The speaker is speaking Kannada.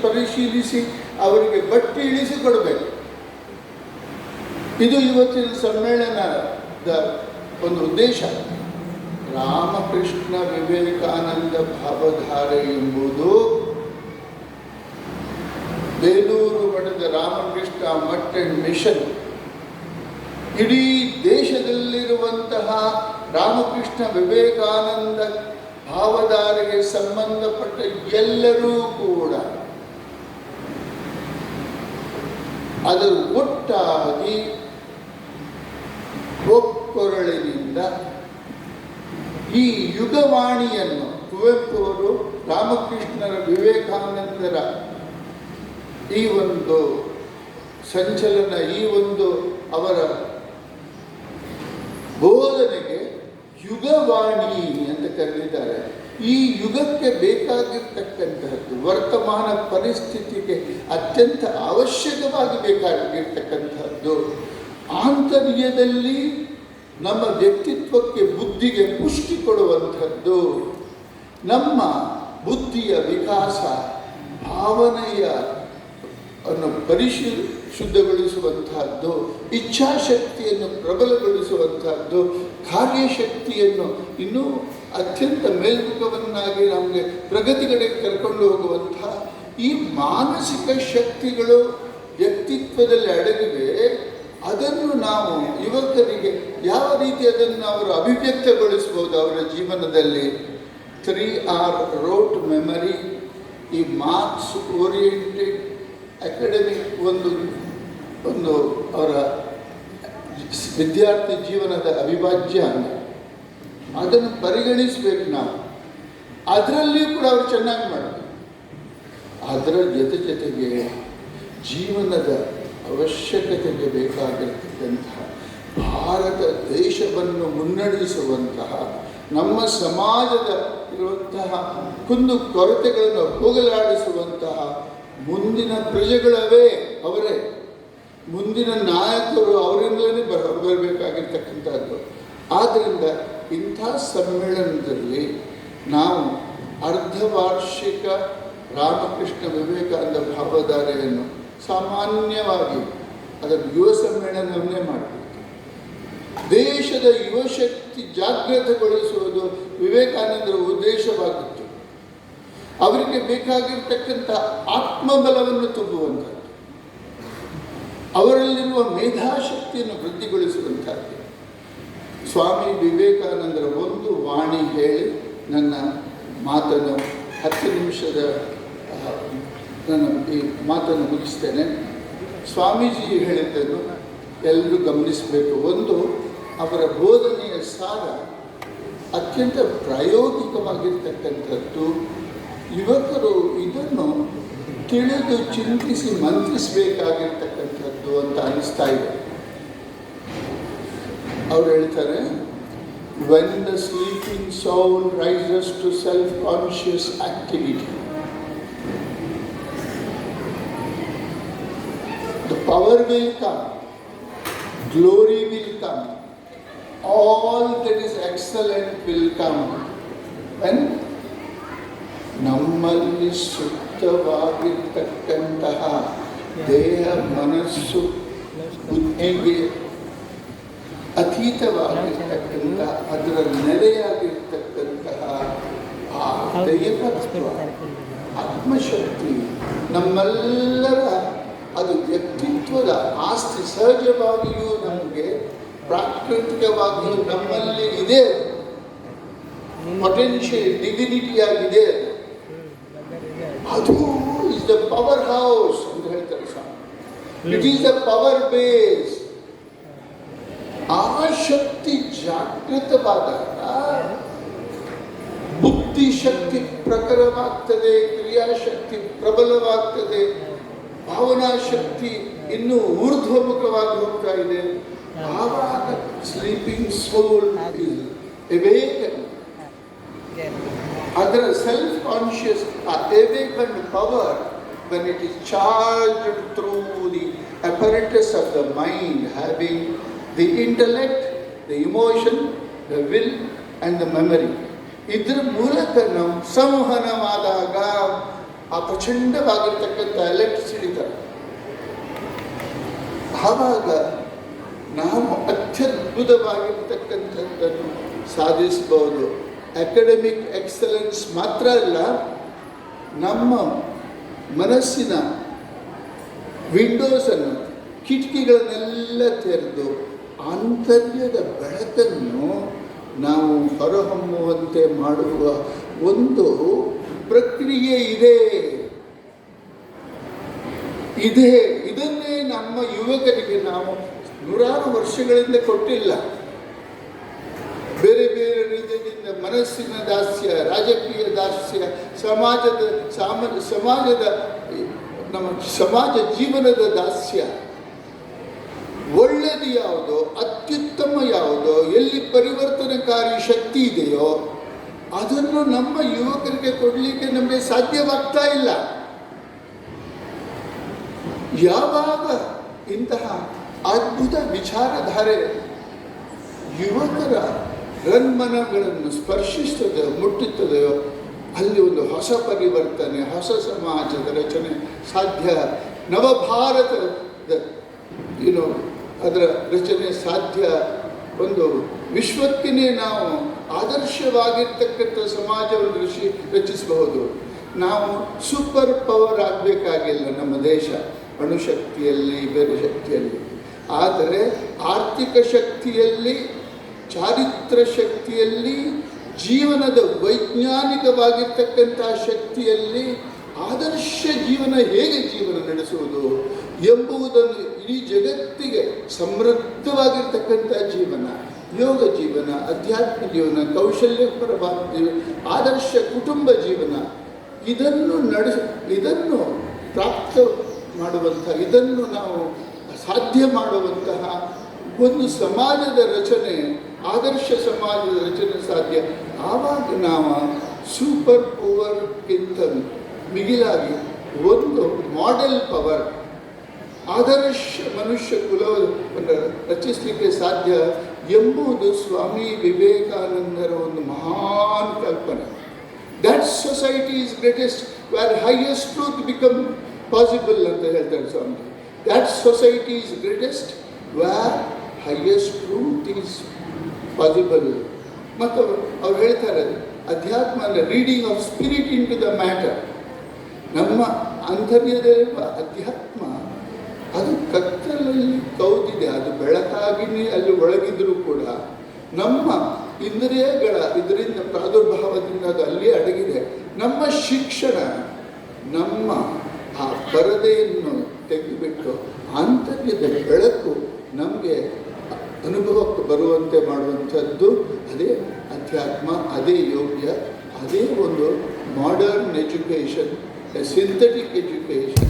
ಪರಿಶೀಲಿಸಿ ಅವರಿಗೆ ಬಟ್ಟಿ ಇಳಿಸಿಕೊಡಬೇಕು. ಇದು ಇವತ್ತಿನ ಸಮ್ಮೇಳನದ ಒಂದು ಉದ್ದೇಶ. ರಾಮಕೃಷ್ಣ ವಿವೇಕಾನಂದ ಭಾವಧಾರೆ ಎಂಬುದು ಬೇಲೂರು ಮಠದ ರಾಮಕೃಷ್ಣ ಮಠ ಅಂಡ್ ಮಿಷನ್ ಇಡೀ ದೇಶದಲ್ಲಿರುವಂತಹ ರಾಮಕೃಷ್ಣ ವಿವೇಕಾನಂದ ಭಾವಧಾರೆಗೆ ಸಂಬಂಧಪಟ್ಟ ಎಲ್ಲರೂ ಕೂಡ ಅದರ ಒಟ್ಟಾಗಿ ಒಕ್ಕೊರಳಿನಿಂದ ಈ ಯುಗವಾಣಿಯನ್ನು ಕುವೆಂಪು ಅವರು ರಾಮಕೃಷ್ಣರ ವಿವೇಕಾನಂದರ ಈ ಒಂದು ಸಂಚಲನ, ಈ ಒಂದು ಅವರ ಬೋಧನೆಗೆ ಯುಗವಾಣಿ ಅಂತ ಕರೆದಿದ್ದಾರೆ. ಈ ಯುಗಕ್ಕೆ ಬೇಕಾಗಿರ್ತಕ್ಕಂತಹದ್ದು, ವರ್ತಮಾನ ಪರಿಸ್ಥಿತಿಗೆ ಅತ್ಯಂತ ಅವಶ್ಯಕವಾಗಿ ಬೇಕಾಗಿರ್ತಕ್ಕಂಥದ್ದು, ಆಂತರ್ಯದಲ್ಲಿ ನಮ್ಮ ವ್ಯಕ್ತಿತ್ವಕ್ಕೆ, ಬುದ್ಧಿಗೆ ಪುಷ್ಟಿ ಕೊಡುವಂಥದ್ದು, ನಮ್ಮ ಬುದ್ಧಿಯ ವಿಕಾಸ, ಭಾವನೆಯ ಅನ್ನು ಶುದ್ಧಗೊಳಿಸುವಂತಹದ್ದು, ಇಚ್ಛಾಶಕ್ತಿಯನ್ನು ಪ್ರಬಲಗೊಳಿಸುವಂತಹದ್ದು, ಕಾರ್ಯಶಕ್ತಿಯನ್ನು ಇನ್ನೂ ಅತ್ಯಂತ ಮೇಲ್ಮುಖವನ್ನಾಗಿ ನಮಗೆ ಪ್ರಗತಿ ಕಡೆಗೆ ಕರ್ಕೊಂಡು ಹೋಗುವಂತಹ ಈ ಮಾನಸಿಕ ಶಕ್ತಿಗಳು ವ್ಯಕ್ತಿತ್ವದಲ್ಲಿ ಅಡಗಿವೆ. ಅದನ್ನು ನಾವು ಯುವಕರಿಗೆ ಯಾವ ರೀತಿ ಅದನ್ನು ಅವರು ಅಭಿವ್ಯಕ್ತಗೊಳಿಸ್ಬೋದು ಅವರ ಜೀವನದಲ್ಲಿ. 3R ರೋಟ್ ಮೆಮರಿ, ಈ ಮಾರ್ಕ್ಸ್ ಓರಿಯೆಂಟೆಡ್ ಅಕಾಡೆಮಿಕ್ ಒಂದು ಅವರ ವಿದ್ಯಾರ್ಥಿ ಜೀವನದ ಅವಿಭಾಜ್ಯ ಅಂಗ. ಅದನ್ನು ಪರಿಗಣಿಸಬೇಕು ನಾವು. ಅದರಲ್ಲಿಯೂ ಕೂಡ ಅವರು ಚೆನ್ನಾಗಿ ಮಾಡಬೇಕು. ಅದರ ಜೊತೆಗೆ ಜೀವನದ ಅವಶ್ಯಕತೆಗೆ ಬೇಕಾಗಿರ್ತಕ್ಕಂತಹ ಭಾರತ ದೇಶವನ್ನು ಮುನ್ನಡೆಸುವಂತಹ, ನಮ್ಮ ಸಮಾಜದ ಇರುವಂತಹ ಕುಂದು ಕೊರತೆಗಳನ್ನು ಹೋಗಲಾಡಿಸುವಂತಹ ಮುಂದಿನ ಪ್ರಜೆಗಳವೇ ಅವರೇ, ಮುಂದಿನ ನಾಯಕರು ಅವರಿಂದಲೇ ಬರಬೇಕಾಗಿರ್ತಕ್ಕಂಥದ್ದು. ಆದ್ದರಿಂದ ಇಂಥ ಸಮ್ಮೇಳನದಲ್ಲಿ ನಾವು ಅರ್ಧವಾರ್ಷಿಕ ರಾಮಕೃಷ್ಣ ವಿವೇಕಾನಂದ ಭಾವಧಾರೆಯನ್ನು ಸಾಮಾನ್ಯವಾಗಿ ಅದನ್ನು ಯುವ ಸಮ್ಮೇಳನವನ್ನೇ ಮಾಡಬೇಕು. ದೇಶದ ಯುವಶಕ್ತಿ ಜಾಗೃತಗೊಳಿಸುವುದು ವಿವೇಕಾನಂದರ ಉದ್ದೇಶವಾಗಿತ್ತು. ಅವರಿಗೆ ಬೇಕಾಗಿರ್ತಕ್ಕಂಥ ಆತ್ಮಬಲವನ್ನು ತುಂಬುವಂಥದ್ದು, ಅವರಲ್ಲಿರುವ ಮೇಧಾಶಕ್ತಿಯನ್ನು ವೃದ್ಧಿಗೊಳಿಸುವಂಥದ್ದು. ಸ್ವಾಮಿ ವಿವೇಕಾನಂದರ ಒಂದು ವಾಣಿ ಹೇಳಿ ನನ್ನ ಮಾತನ್ನು 10 ನಿಮಿಷದ ನಾನು ಈ ಮಾತನ್ನು ಮುಗಿಸ್ತೇನೆ. ಸ್ವಾಮೀಜಿ ಹೇಳಿದ್ದನ್ನು ಎಲ್ಲರೂ ಗಮನಿಸಬೇಕು. ಒಂದು, ಅವರ ಬೋಧನೆಯ ಸಾರ ಅತ್ಯಂತ ಪ್ರಾಯೋಗಿಕವಾಗಿರ್ತಕ್ಕಂಥದ್ದು. ಯುವಕರು ಇದನ್ನು ತಿಳಿದು ಚಿಂತಿಸಿ ಮಂತ್ರಿಸಬೇಕಾಗಿರ್ತಕ್ಕಂಥದ್ದು ಅಂತ ಅನಿಸ್ತಾ ಇದೆ. ಅವರು ಹೇಳ್ತಾರೆ, when the sleeping soul rises to self-conscious activity, the power will come, glory will come, all that is excellent will come when ನಮ್ಮಲ್ಲಿ ಶುದ್ಧವಾಗಿರ್ತಕ್ಕಂತಹ ದೇಹ, ಮನಸ್ಸು, ಬುದ್ಧಿಗೆ ಅತೀತವಾಗಿರ್ತಕ್ಕಂಥ, ಅದರ ನೆಲೆಯಾಗಿರ್ತಕ್ಕಂತಹ ಆ ದೈವತ್ವ, ಆತ್ಮಶಕ್ತಿ ನಮ್ಮೆಲ್ಲರ ಅದು ವ್ಯಕ್ತಿತ್ವದ ಆಸ್ತಿ. ಸಹಜವಾಗಿಯೂ ನಮಗೆ ಪ್ರಾಕೃತಿಕವಾಗಿಯೂ ನಮ್ಮಲ್ಲಿ ಇದೆ, ಪೊಟೆನ್ಷಿಯಲ್ ಡಿವಿನಿಟಿ ಆಗಿದೆ. ಅದು ಇಸ್ ದ ಪವರ್ ಹೌಸ್ ಅಂತ ಹೇಳ್ತಾರೆ ಸ್ವಾಮಿ. It is the power base. ಆ ಶಕ್ತಿ ಜಾಗೃತವಾದಾಗ ಬುದ್ಧಿಶಕ್ತಿ ಪ್ರಖರವಾಗ್ತದೆ, ಕ್ರಿಯಾಶಕ್ತಿ ಪ್ರಬಲವಾಗ್ತದೆ, ಭಾವನಾ ಶಕ್ತಿ ಇನ್ನೂ ಊರ್ಧ್ವಮುಖವಾಗಿ ಹೋಗ್ತಾ ಇದೆ. ಆವಾಗ ಸ್ಲೀಪಿಂಗ್ ಸೋಲ್ ಇಸ್ ಅವೇಕನ್. ಅದರ self conscious awakened power, when it is charged through the apparatus of the mind, having the intellect, the emotion, the will and the memory, ಇದರ ಮೂಲಕ ನಾವು ಸಂವಹನವಾದಾಗ ಆ ಪ್ರಚಂಡವಾಗಿರ್ತಕ್ಕಂಥ ಎಲೆಕ್ಟ್ರಿಸಿಟಿ ಥರ. ಆವಾಗ ನಾವು ಅತ್ಯದ್ಭುತವಾಗಿರ್ತಕ್ಕಂಥದ್ದನ್ನು ಸಾಧಿಸಬಹುದು. ಅಕಾಡೆಮಿಕ್ ಎಕ್ಸಲೆನ್ಸ್ ಮಾತ್ರ ಅಲ್ಲ, ನಮ್ಮ ಮನಸ್ಸಿನ ವಿಂಡೋಸನ್ನು, ಕಿಟಕಿಗಳನ್ನೆಲ್ಲ ತೆರೆದು ಆಂತರ್ಯದ ಬೆಳಕನ್ನು ನಾವು ಹೊರಹೊಮ್ಮುವಂತೆ ಮಾಡುವ ಒಂದು ಪ್ರಕ್ರಿಯೆ ಇದೆ. ಇದನ್ನೇ ನಮ್ಮ ಯುವಕರಿಗೆ ನಾವು ನೂರಾರು ವರ್ಷಗಳಿಂದ ಕೊಟ್ಟಿಲ್ಲ. ಬೇರೆ ಬೇರೆ ರೀತಿಯಿಂದ ಮನಸ್ಸಿನ ದಾಸ್ಯ, ರಾಜಕೀಯ ದಾಸ್ಯ, ಸಮಾಜದ ನಮ್ಮ ಸಮಾಜ ಜೀವನದ ದಾಸ್ಯ, ಒಳ್ಳೆಯದು ಯಾವುದೋ, ಅತ್ಯುತ್ತಮ ಯಾವುದೋ, ಎಲ್ಲಿ ಪರಿವರ್ತನಕಾರಿ ಶಕ್ತಿ ಇದೆಯೋ ಅದನ್ನು ನಮ್ಮ ಯುವಕರಿಗೆ ಕೊಡಲಿಕ್ಕೆ ನಮಗೆ ಸಾಧ್ಯವಾಗ್ತಾ ಇಲ್ಲ. ಯಾವಾಗ ಇಂತಹ ಅದ್ಭುತ ವಿಚಾರಧಾರೆ ಯುವಕರ ರನ್ಮನಗಳನ್ನು ಸ್ಪರ್ಶಿಸ್ತದೆಯೋ, ಮುಟ್ಟುತ್ತದೆಯೋ, ಅಲ್ಲಿ ಒಂದು ಹೊಸ ಪರಿವರ್ತನೆ, ಹೊಸ ಸಮಾಜದ ರಚನೆ ಸಾಧ್ಯ. ನವಭಾರತದ ಅದರ ರಚನೆ ಸಾಧ್ಯ. ಒಂದು ವಿಶ್ವಕ್ಕೇ ನಾವು ಆದರ್ಶವಾಗಿರ್ತಕ್ಕಂಥ ಸಮಾಜವನ್ನು ರಚಿಸಬಹುದು. ನಾವು ಸೂಪರ್ ಪವರ್ ಆಗಬೇಕಾಗಿಲ್ಲ ನಮ್ಮ ದೇಶ, ಅಣುಶಕ್ತಿಯಲ್ಲಿ, ಬೇರೆ ಶಕ್ತಿಯಲ್ಲಿ. ಆದರೆ ಆರ್ಥಿಕ ಶಕ್ತಿಯಲ್ಲಿ, ಚಾರಿತ್ರ ಶಕ್ತಿಯಲ್ಲಿ, ಜೀವನದ ವೈಜ್ಞಾನಿಕವಾಗಿರ್ತಕ್ಕಂಥ ಶಕ್ತಿಯಲ್ಲಿ ಆದರ್ಶ ಜೀವನ ಹೇಗೆ ಜೀವನ ನಡೆಸುವುದು ಎಂಬುದನ್ನು ಇಡೀ ಜಗತ್ತಿಗೆ ಸಮೃದ್ಧವಾಗಿರ್ತಕ್ಕಂಥ ಜೀವನ, ಯೋಗ ಜೀವನ, ಅಧ್ಯಾತ್ಮ ಜೀವನ, ಕೌಶಲ್ಯಪರವಾದ ಜೀವನ, ಆದರ್ಶ ಕುಟುಂಬ ಜೀವನ, ಇದನ್ನು ಪ್ರಾಪ್ತ ಮಾಡುವಂಥ, ಇದನ್ನು ನಾವು ಸಾಧ್ಯ ಮಾಡುವಂತಹ ಒಂದು ಸಮಾಜದ ರಚನೆ, ಆದರ್ಶ ಸಮಾಜದ ರಚನೆ ಸಾಧ್ಯ. ಆವಾಗ ನಾವು ಸೂಪರ್ ಪವರ್ಗಿಂತ ಮಿಗಿಲಾಗಿ ಒಂದು ಮಾಡೆಲ್ ಪವರ್, ಆದರ್ಶ ಮನುಷ್ಯ ಕುಲವನ್ನು ರಚಿಸಲಿಕ್ಕೆ ಸಾಧ್ಯ ಎಂಬುದು ಸ್ವಾಮಿ ವಿವೇಕಾನಂದರ ಒಂದು ಮಹಾನ್ ಕಲ್ಪನೆ. That society is greatest where highest truth become possible ಅಂತ ಹೇಳ್ತಾರೆ ಸ್ವಾಮಿ. That society is greatest where highest truth is possible. ಮತ್ತು ಅವ್ರು ಹೇಳ್ತಾರೆ, ಅಧ್ಯಾತ್ಮ ಅಂದರೆ reading of spirit into the matter. ನಮ್ಮ ಆಂತರ್ಯದಲ್ಲಿರುವ ಅಧ್ಯಾತ್ಮ ಅದು ಕತ್ತಲಲ್ಲಿ ಕೌದಿದೆ, ಅದು ಬೆಳಕಾಗಿನೇ ಅಲ್ಲಿ ಒಳಗಿದ್ರೂ ಕೂಡ ನಮ್ಮ ಇಂದ್ರಿಯಗಳ ಇದರಿಂದ ಪ್ರಾದುರ್ಭಾವದಿಂದ ಅದು ಅಲ್ಲಿ ಅಡಗಿದೆ. ನಮ್ಮ ಶಿಕ್ಷಣ ನಮ್ಮ ಆ ಪರದೆಯನ್ನು ತೆಗೆದುಬಿಟ್ಟು ಆಂತರ್ಯದ ಬೆಳಕು ನಮಗೆ ಅನುಭವಕ್ಕೆ ಬರುವಂತೆ ಮಾಡುವಂಥದ್ದು ಅದೇ ಅಧ್ಯಾತ್ಮ, ಅದೇ ಯೋಗ್ಯ, ಅದೇ ಒಂದು ಮಾಡರ್ನ್ ಎಜುಕೇಷನ್, ಸಿಂಥೆಟಿಕ್ ಎಜುಕೇಷನ್.